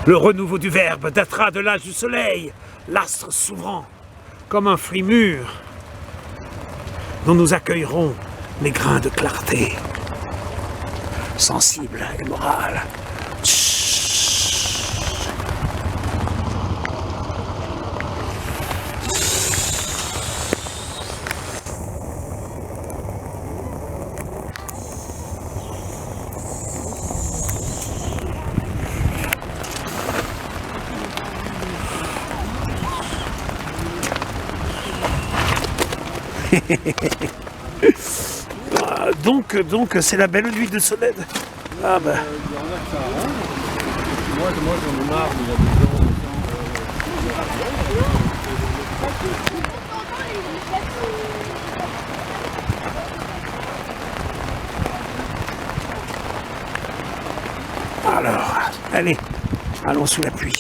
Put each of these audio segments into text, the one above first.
Le renouveau du Verbe datera de l'âge du soleil, l'astre s'ouvrant comme un fruit mûr, dont nous accueillerons les grains de clarté, sensible et morale. Donc c'est la belle nuit de Solède. Ah bah. Il y en a que ça arrange. Moi j'en ai marre, il y a des gens. Alors, allez, allons sous la pluie.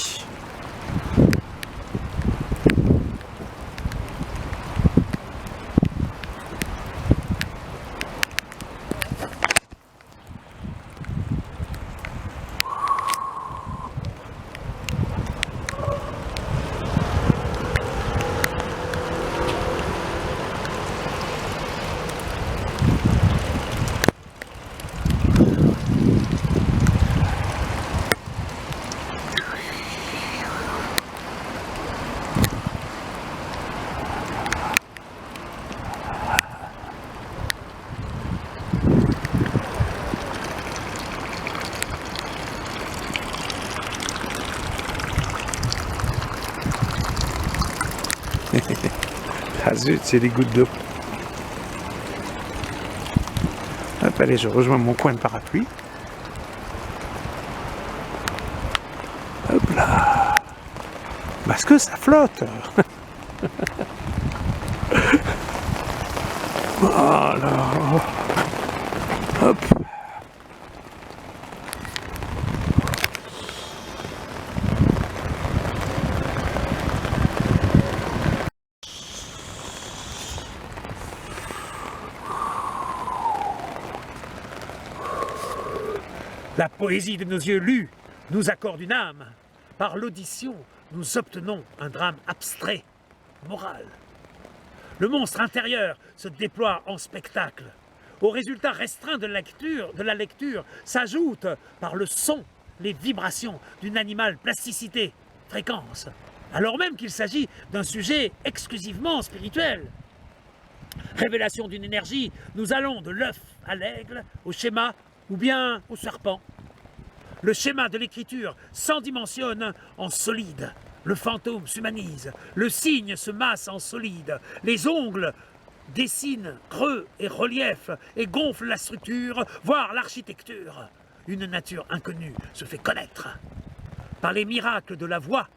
Ah zut, c'est des gouttes d'eau. Hop, allez, je rejoins mon coin de parapluie. Hop là. Parce que ça flotte. Voilà. Hop. La poésie de nos yeux lus nous accorde une âme. Par l'audition, nous obtenons un drame abstrait, moral. Le monstre intérieur se déploie en spectacle. Au résultat restreint de la lecture s'ajoutent par le son les vibrations d'une animale plasticité, fréquence, alors même qu'il s'agit d'un sujet exclusivement spirituel. Révélation d'une énergie, nous allons de l'œuf à l'aigle, au schéma ou bien au serpent. Le schéma de l'écriture s'endimensionne en solide. Le fantôme s'humanise, le signe se masse en solide, les ongles dessinent creux et reliefs et gonflent la structure, voire l'architecture. Une nature inconnue se fait connaître. Par les miracles de la voix,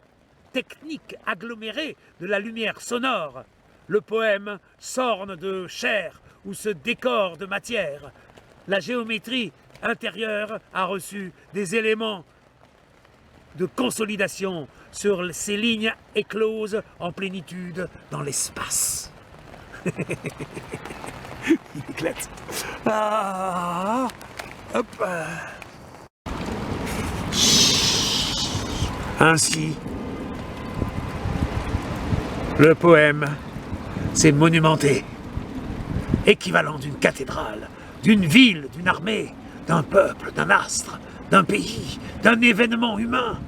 technique agglomérée de la lumière sonore, le poème s'orne de chair ou se décore de matière. La géométrie intérieure a reçu des éléments de consolidation sur ces lignes écloses en plénitude dans l'espace. Il éclate. Ah, hop. Ainsi, le poème s'est monumenté, équivalent d'une cathédrale, d'une ville, d'une armée, d'un peuple, d'un astre, d'un pays, d'un événement humain,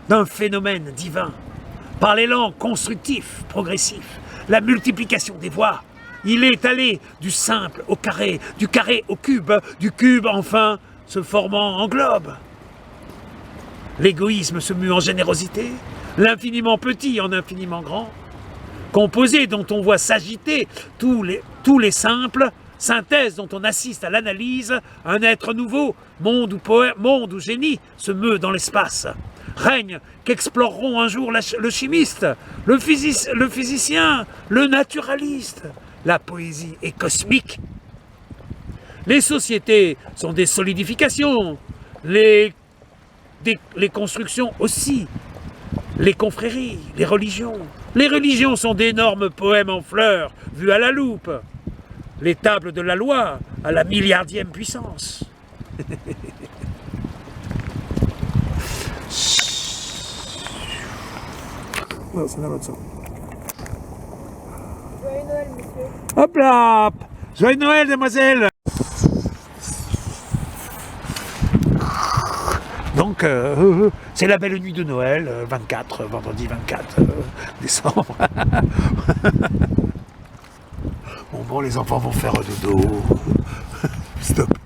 d'un phénomène divin. Par l'élan constructif, progressif, la multiplication des voix, il est allé du simple au carré, du carré au cube enfin se formant en globe. L'égoïsme se mue en générosité, l'infiniment petit en infiniment grand, composé dont on voit s'agiter tous les simples, synthèse dont on assiste à l'analyse, un être nouveau, monde ou génie, se meut dans l'espace. Règne qu'exploreront un jour le chimiste, le physicien, le naturaliste. La poésie est cosmique. Les sociétés sont des solidifications, les constructions aussi, les confréries, les religions. Les religions sont d'énormes poèmes en fleurs, vus à la loupe. Les tables de la loi à la milliardième puissance. Non, c'est dans l'autre sens. Joyeux Noël, monsieur. Hop là! Joyeux Noël, demoiselle! Donc, c'est la belle nuit de Noël, 24, vendredi 24 décembre. Bon, les enfants vont faire dodo. Stop.